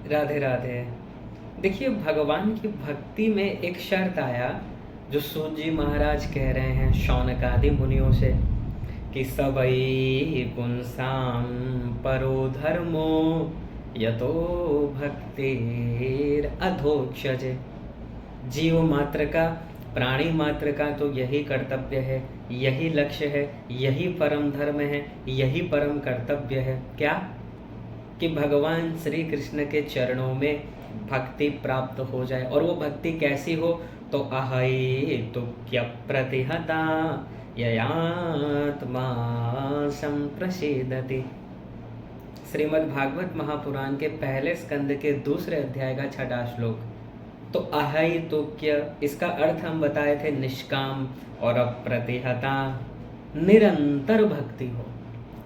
राधे राधे। देखिए, भगवान की भक्ति में एक शर्त आया जो सूत जी महाराज कह रहे हैं शौनक आदि मुनियों से कि सबई पुंसाम परो धर्मो यतो भक्तिर अधोक्षजे। जीव मात्र का, प्राणी मात्र का तो यही कर्तव्य है, यही लक्ष्य है, यही परम धर्म है, यही परम कर्तव्य है। क्या? कि भगवान श्री कृष्ण के चरणों में भक्ति प्राप्त हो जाए। और वो भक्ति कैसी हो? तो अहै तुक्य प्रतिहता ययात्मा संप्रसीदति। श्रीमद् भागवत महापुराण के पहले स्कंद के दूसरे अध्याय का 6वां श्लोक। तो अहै तुक्य, इसका अर्थ हम बताए थे निष्काम और अप्रतिहता, निरंतर भक्ति हो।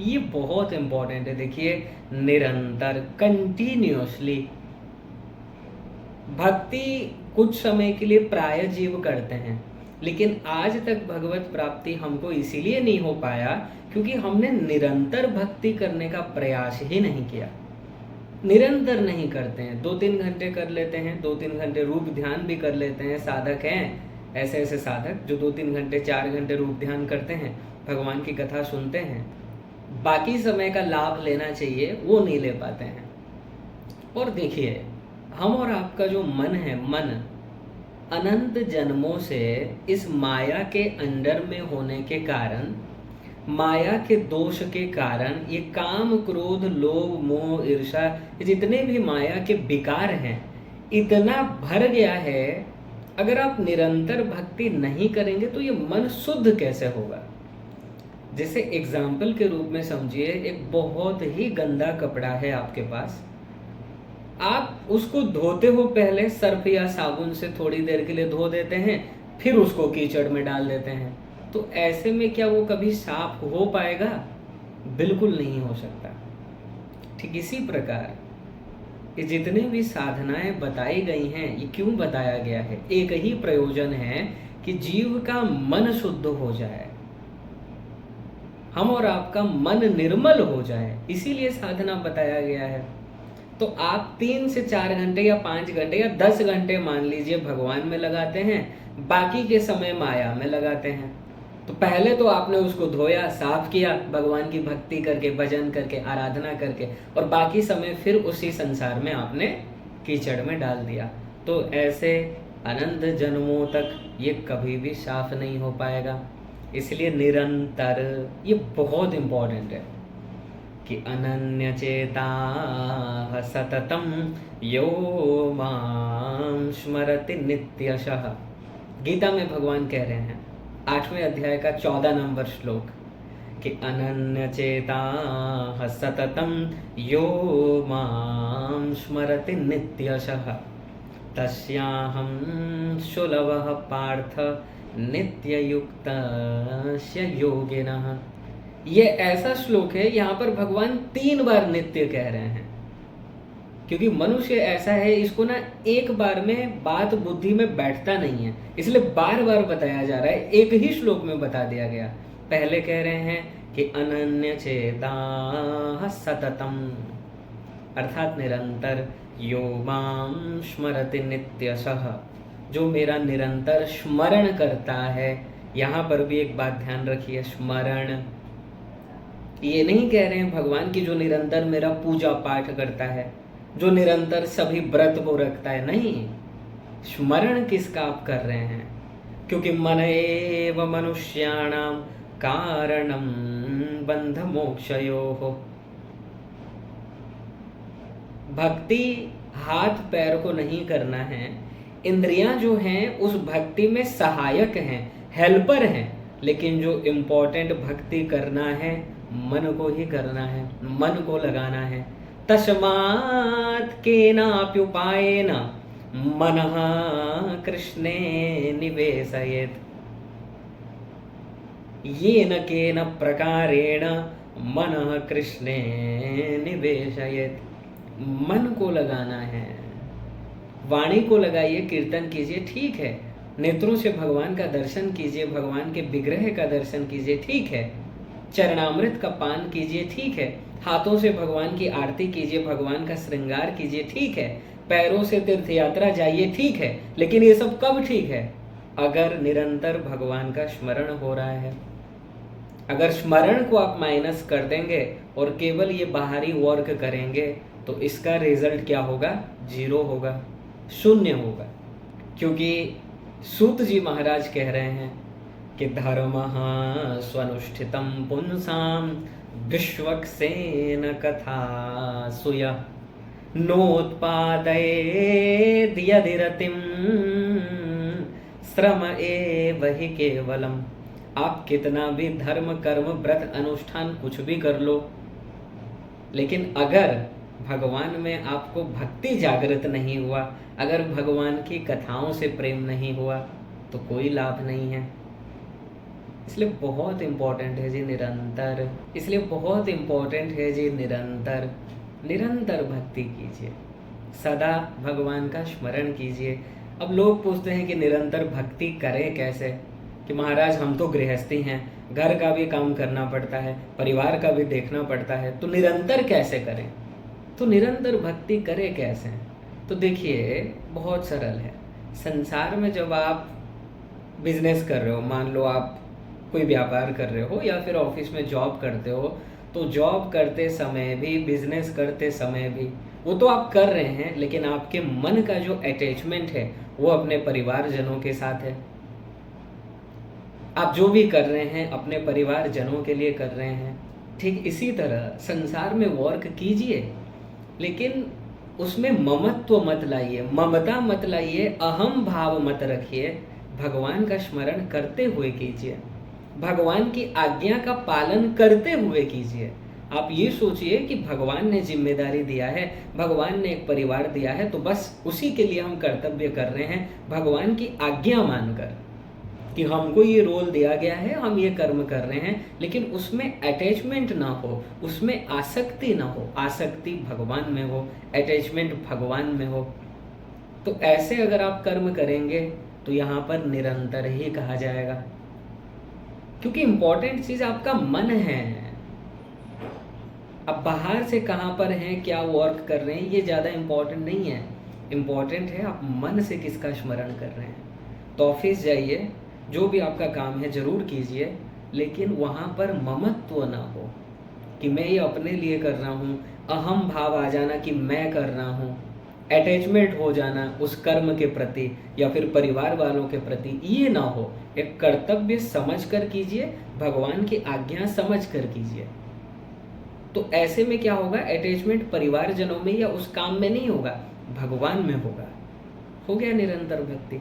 ये बहुत इंपॉर्टेंट है। देखिए, निरंतर, कंटिन्यूअसली भक्ति कुछ समय के लिए प्राय जीव करते हैं, लेकिन आज तक भगवत प्राप्ति हमको इसीलिए नहीं हो पाया क्योंकि हमने निरंतर भक्ति करने का प्रयास ही नहीं किया। निरंतर नहीं करते हैं, 2-3 घंटे कर लेते हैं, 2-3 घंटे रूप ध्यान भी कर लेते हैं। साधक हैं ऐसे ऐसे साधक जो 2-3 घंटे 4 घंटे रूप ध्यान करते हैं, भगवान की कथा सुनते हैं, बाकी समय का लाभ लेना चाहिए वो नहीं ले पाते हैं। और देखिए, हम और आपका जो मन है, मन अनंत जन्मों से इस माया के अंडर में होने के कारण, माया के दोष के कारण, ये काम क्रोध लोभ मोह ईर्षा, जितने भी माया के विकार हैं, इतना भर गया है। अगर आप निरंतर भक्ति नहीं करेंगे तो ये मन शुद्ध कैसे होगा? जैसे एग्जाम्पल के रूप में समझिए, एक बहुत ही गंदा कपड़ा है आपके पास, आप उसको धोते हो, पहले सर्फ या साबुन से थोड़ी देर के लिए धो देते हैं, फिर उसको कीचड़ में डाल देते हैं। तो ऐसे में क्या वो कभी साफ हो पाएगा? बिल्कुल नहीं हो सकता। ठीक इसी प्रकार ये जितने भी साधनाएं बताई गई हैं, ये क्यों बताया गया है? एक ही प्रयोजन है कि जीव का मन शुद्ध हो जाए, हम और आपका मन निर्मल हो जाए, इसीलिए साधना बताया गया है। तो आप 3 से 4 घंटे या 5 घंटे या 10 घंटे मान लीजिए भगवान में लगाते हैं, बाकी के समय माया में लगाते हैं। तो पहले तो आपने उसको धोया, साफ किया भगवान की भक्ति करके, भजन करके, आराधना करके, और बाकी समय फिर उसी संसार में आपने कीचड़ में डाल दिया। तो ऐसे अनंत जन्मों तक ये कभी भी साफ नहीं हो पाएगा। इसलिए निरंतर, ये बहुत इंपॉर्टेंट है कि अनन्य चेता सततम यो मां स्मरति नित्यशः। गीता में भगवान कह रहे हैं 8वें अध्याय का 14 नंबर श्लोक कि अनन्य चेता सततम यो मां स्मरति नित्यशः तस्याहं सुलभः पार्थ नित्ययुक्तस्य योगिनः। ये ऐसा श्लोक है, यहाँ पर भगवान 3 बार नित्य कह रहे हैं, क्योंकि मनुष्य ऐसा है, इसको ना एक बार में बात बुद्धि में बैठता नहीं है, इसलिए बार बार बताया जा रहा है। एक ही श्लोक में बता दिया गया। पहले कह रहे हैं कि अनन्य चेता सततम, अर्थात निरंतर, यो मां स्मरति नित्यशः, जो मेरा निरंतर स्मरण करता है। यहाँ पर भी एक बात ध्यान रखिए, स्मरण। ये नहीं कह रहे हैं भगवान की जो निरंतर मेरा पूजा पाठ करता है, जो निरंतर सभी व्रत वो रखता है, नहीं। स्मरण किसका आप कर रहे हैं? क्योंकि मन एव मनुष्याणाम कारणम बंध मोक्षयोः। भक्ति हाथ पैर को नहीं करना है, इंद्रियां जो हैं उस भक्ति में सहायक हैं, हेल्पर हैं, लेकिन जो इम्पोर्टेंट भक्ति करना है मन को ही करना है, मन को लगाना है। तस्मात् केनाप्युपायेन मनः कृष्णे निवेशयेत्, येन केन प्रकारेण मनः कृष्णे निवेशयेत्। मन को लगाना है, वाणी को लगाइए, कीर्तन कीजिए, ठीक है, नेत्रों से भगवान का दर्शन कीजिए, भगवान के विग्रह का दर्शन कीजिए, ठीक है, चरणामृत का पान कीजिए, ठीक है, हाथों से भगवान की आरती कीजिए, भगवान का श्रृंगार कीजिए, ठीक है। पैरों से तीर्थ यात्रा जाइए, ठीक है। लेकिन ये सब कब ठीक है? अगर निरंतर भगवान का स्मरण हो रहा है। अगर स्मरण को आप माइनस कर देंगे और केवल ये बाहरी वर्क करेंगे तो इसका रिजल्ट क्या होगा? 0 होगा, 0 होगा। क्योंकि सूत जी महाराज कह रहे हैं कि धर्मः स्वनुष्ठितं पुंसां विश्वक्सेन कथा सुयः नोत्पादयेद् यदि रतिं श्रम एव हि केवलम्। आप कितना भी धर्म कर्म व्रत अनुष्ठान कुछ भी कर लो, लेकिन अगर भगवान में आपको भक्ति जागृत नहीं हुआ, अगर भगवान की कथाओं से प्रेम नहीं हुआ तो कोई लाभ नहीं है। इसलिए बहुत इम्पोर्टेंट है जी निरंतर, इसलिए बहुत इम्पोर्टेंट है जी निरंतर निरंतर भक्ति कीजिए, सदा भगवान का स्मरण कीजिए। अब लोग पूछते हैं कि निरंतर भक्ति करें कैसे? कि महाराज हम तो गृहस्थी हैं, घर का भी काम करना पड़ता है, परिवार का भी देखना पड़ता है, तो निरंतर कैसे करें? तो निरंतर भक्ति करें कैसे? तो देखिए बहुत सरल है। संसार में जब आप बिजनेस कर रहे हो, मान लो आप कोई व्यापार कर रहे हो या फिर ऑफिस में जॉब करते हो, तो जॉब करते समय भी, बिजनेस करते समय भी, वो तो आप कर रहे हैं, लेकिन आपके मन का जो अटैचमेंट है वो अपने परिवारजनों के साथ है। आप जो भी कर रहे हैं अपने परिवारजनों के लिए कर रहे हैं। ठीक इसी तरह संसार में वर्क कीजिए, लेकिन उसमें ममत्व मत लाइए, ममता मत लाइए, अहम भाव मत रखिए। भगवान का स्मरण करते हुए कीजिए, भगवान की आज्ञा का पालन करते हुए कीजिए। आप ये सोचिए कि भगवान ने जिम्मेदारी दिया है, भगवान ने एक परिवार दिया है, तो बस उसी के लिए हम कर्तव्य कर रहे हैं, भगवान की आज्ञा मानकर कि हमको ये रोल दिया गया है, हम ये कर्म कर रहे हैं। लेकिन उसमें अटैचमेंट ना हो, उसमें आसक्ति ना हो, आसक्ति भगवान में हो, अटैचमेंट भगवान में हो। तो ऐसे अगर आप कर्म करेंगे तो यहाँ पर निरंतर ही कहा जाएगा, क्योंकि इंपॉर्टेंट चीज आपका मन है। अब बाहर से कहाँ पर हैं, क्या वर्क कर रहे हैं, ये ज़्यादा इम्पोर्टेंट नहीं है। इम्पोर्टेंट है आप मन से किसका स्मरण कर रहे हैं। तो ऑफिस जाइए, जो भी आपका काम है जरूर कीजिए, लेकिन वहाँ पर ममत्व ना हो कि मैं ये अपने लिए कर रहा हूँ, अहम भाव आ जाना कि मैं कर रहा हूँ, अटैचमेंट हो जाना उस कर्म के प्रति या फिर परिवार वालों के प्रति, ये ना हो। एक कर्तव्य समझ कर कीजिए, भगवान की आज्ञा समझ कर कीजिए। तो ऐसे में क्या होगा, अटैचमेंट परिवारजनों में या उस काम में नहीं होगा, भगवान में होगा। हो गया निरंतर भक्ति।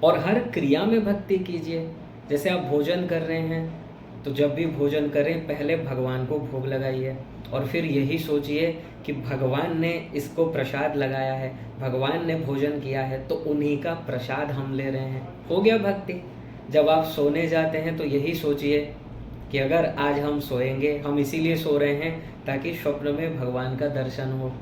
और हर क्रिया में भक्ति कीजिए। जैसे आप भोजन कर रहे हैं तो जब भी भोजन करें पहले भगवान को भोग लगाइए और फिर यही सोचिए कि भगवान ने इसको प्रसाद लगाया है, भगवान ने भोजन किया है, तो उन्हीं का प्रसाद हम ले रहे हैं। हो गया भक्ति। जब आप सोने जाते हैं तो यही सोचिए कि अगर आज हम सोएंगे, हम इसीलिए सो रहे हैं ताकि स्वप्न में भगवान का दर्शन हो,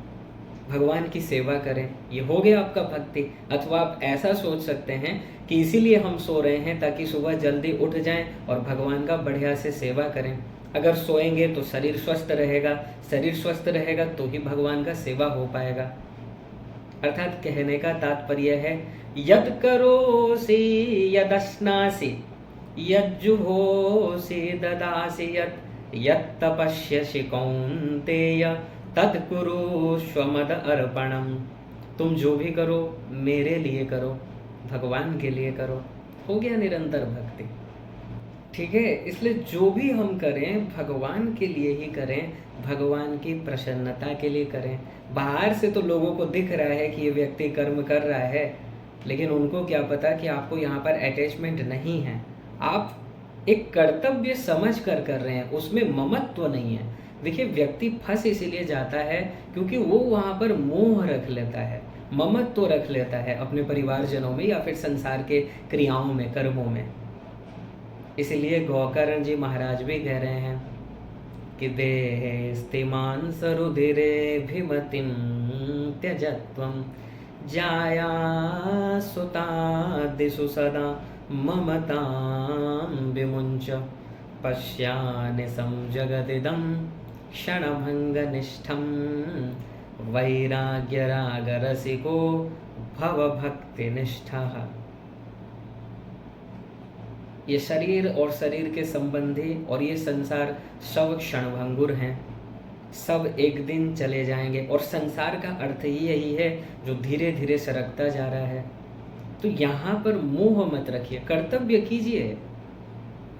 भगवान की सेवा करें। ये हो गया आपका भक्ति। अथवा आप ऐसा सोच सकते हैं कि इसीलिए हम सो रहे हैं ताकि सुबह जल्दी उठ जाएं और भगवान का बढ़िया से सेवा करें। अगर सोएंगे तो शरीर स्वस्थ रहेगा, शरीर स्वस्थ रहेगा तो ही भगवान का सेवा हो पाएगा। अर्थात कहने का तात्पर्य है, यद करोसि यदश्नासि यज्जुहोसि ददासि यत् तपस्यसि कौन्तेय तत्कुरुष्व मद अर्पणम। तुम जो भी करो मेरे लिए करो, भगवान के लिए करो। हो गया निरंतर भक्ति। ठीक है, इसलिए जो भी हम करें भगवान के लिए ही करें, भगवान की प्रसन्नता के लिए करें। बाहर से तो लोगों को दिख रहा है कि ये व्यक्ति कर्म कर रहा है, लेकिन उनको क्या पता कि आपको यहाँ पर अटैचमेंट नहीं है। आप एक कर्तव्य समझ कर रहे हैं, उसमें ममत्व नहीं है। देखिए, व्यक्ति फंस इसीलिए जाता है क्योंकि वो वहाँ पर मोह रख लेता है, ममत्व रख लेता है अपने परिवारजनों में या फिर संसार के क्रियाओं में, कर्मों में। इसलिए गौकर्ण जी महाराज भी कह रहे हैं कि देहे स्थिमान सरुधिरे भिमतिम त्यजत्वम जाया सुतादिषु सदा ममतां विमुञ्च पश्यानि संजगदिदं क्षणभंगनिष्ठं वैराग्यरागरसिको भवभक्तिनिष्ठः। ये शरीर और शरीर के संबंधी और ये संसार सब क्षणभंगुर हैं, सब एक दिन चले जाएंगे। और संसार का अर्थ ही यही है जो धीरे धीरे सरकता जा रहा है। तो यहाँ पर मोह मत रखिए, कर्तव्य कीजिए,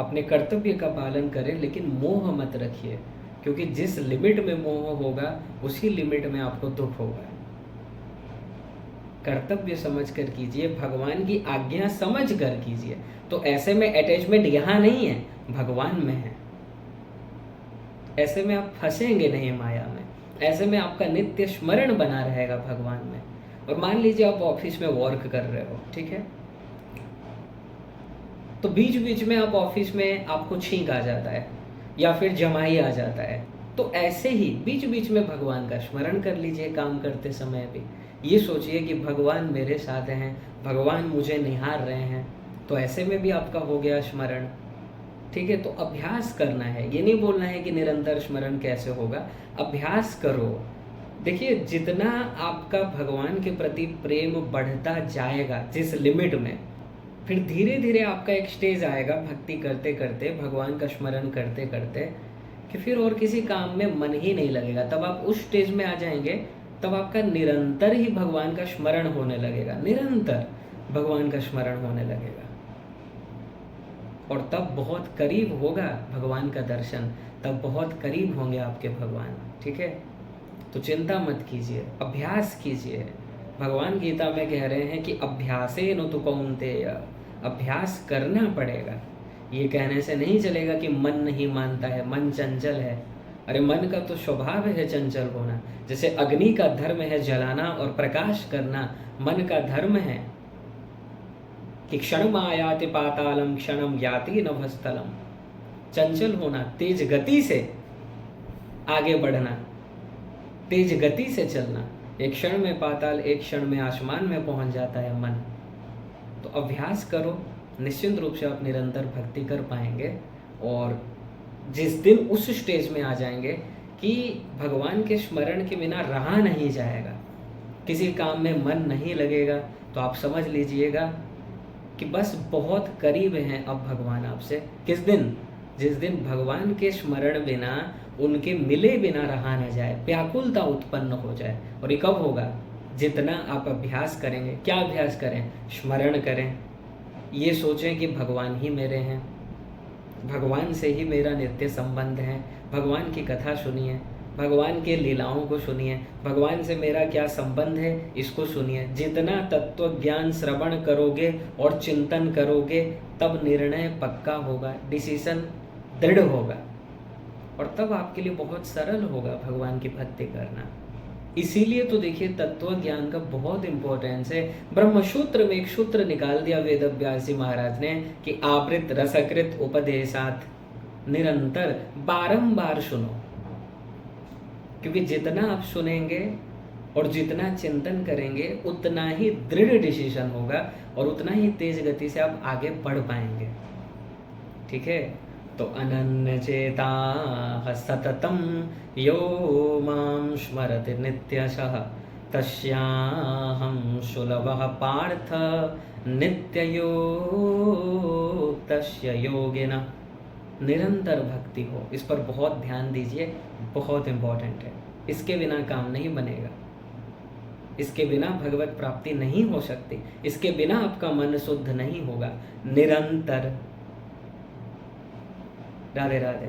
अपने कर्तव्य का पालन करें, लेकिन मोह मत रखिए, क्योंकि जिस लिमिट में मोह होगा उसी लिमिट में आपको दुख होगा। कर्तव्य समझ कर कीजिए, भगवान की आज्ञा समझ कर कीजिए। तो ऐसे में अटैचमेंट यहाँ नहीं है, भगवान में है। ऐसे में आप फंसेंगे नहीं माया में, ऐसे में आपका नित्य स्मरण बना रहेगा भगवान में। और मान लीजिए आप ऑफिस में वर्क कर रहे हो, ठीक है, तो बीच बीच में आप ऑफिस में आपको छींक आ जाता है या फिर जमाई आ जाता है, तो ऐसे ही बीच बीच में भगवान का स्मरण कर लीजिए। काम करते समय भी ये सोचिए कि भगवान मेरे साथ हैं, भगवान मुझे निहार रहे हैं। तो ऐसे में भी आपका हो गया स्मरण, ठीक है। तो अभ्यास करना है, ये नहीं बोलना है कि निरंतर स्मरण कैसे होगा, अभ्यास करो। देखिए, जितना आपका भगवान के प्रति प्रेम बढ़ता जाएगा जिस लिमिट में, फिर धीरे धीरे आपका एक स्टेज आएगा भक्ति करते करते, भगवान का स्मरण करते करते, कि फिर और किसी काम में मन ही नहीं लगेगा। तब आप उस स्टेज में आ जाएंगे, तब आपका निरंतर ही भगवान का स्मरण होने लगेगा, निरंतर भगवान का स्मरण होने लगेगा। और तब बहुत करीब होगा भगवान का दर्शन, तब बहुत करीब होंगे आपके भगवान, ठीक है। तो चिंता मत कीजिए, अभ्यास कीजिए। भगवान गीता में कह रहे हैं कि अभ्यासेन तु कौन्तेय, अभ्यास करना पड़ेगा। ये कहने से नहीं चलेगा कि मन नहीं मानता है, मन चंचल है। अरे मन का तो स्वभाव है चंचल होना। जैसे अग्नि का धर्म है जलाना और प्रकाश करना, मन का धर्म है कि क्षणम आयाति पातालम क्षणम याति नभस्थलम। चंचल होना, तेज गति से आगे बढ़ना, तेज गति से चलना। एक क्षण में पाताल, एक क्षण में आसमान में पहुंच जाता है मन। तो अभ्यास करो, निश्चित रूप से आप निरंतर भक्ति कर पाएंगे। और जिस दिन उस स्टेज में आ जाएंगे कि भगवान के स्मरण के बिना रहा नहीं जाएगा, किसी काम में मन नहीं लगेगा, तो आप समझ लीजिएगा कि बस बहुत करीब हैं अब भगवान आपसे। किस दिन? जिस दिन भगवान के स्मरण बिना, उनके मिले बिना रहा न जाए, व्याकुलता उत्पन्न हो जाए। और ये कब होगा? जितना आप अभ्यास करेंगे। क्या अभ्यास करें? स्मरण करें, ये सोचें कि भगवान ही मेरे हैं, भगवान से ही मेरा नित्य संबंध है। भगवान की कथा सुनिए, भगवान के लीलाओं को सुनिए, भगवान से मेरा क्या संबंध है इसको सुनिए। जितना तत्व ज्ञान श्रवण करोगे और चिंतन करोगे, तब निर्णय पक्का होगा, डिसीजन दृढ़ होगा, और तब आपके लिए बहुत सरल होगा भगवान की भक्ति करना। इसीलिए तो देखिए, तत्व ज्ञान का बहुत इंपॉर्टेंस है। ब्रह्मसूत्र में एक सूत्र निकाल दिया वेद व्यास जी महाराज ने कि आवृत रसकृत उपदेशात, निरंतर बारंबार सुनो। क्योंकि जितना आप सुनेंगे और जितना चिंतन करेंगे, उतना ही दृढ़ डिसीजन होगा और उतना ही तेज गति से आप आगे बढ़ पाएंगे, ठीक है। तो अनन्य चेता सततम यो मां स्मरति नित्यशः तस्याहं सुलभः पार्थ नित्ययोक्तस्य योगिनः। निरंतर भक्ति हो, इस पर बहुत ध्यान दीजिए, बहुत इम्पोर्टेंट है। इसके बिना काम नहीं बनेगा, इसके बिना भगवत प्राप्ति नहीं हो सकती, इसके बिना आपका मन शुद्ध नहीं होगा। निरंतर। राधे राधे।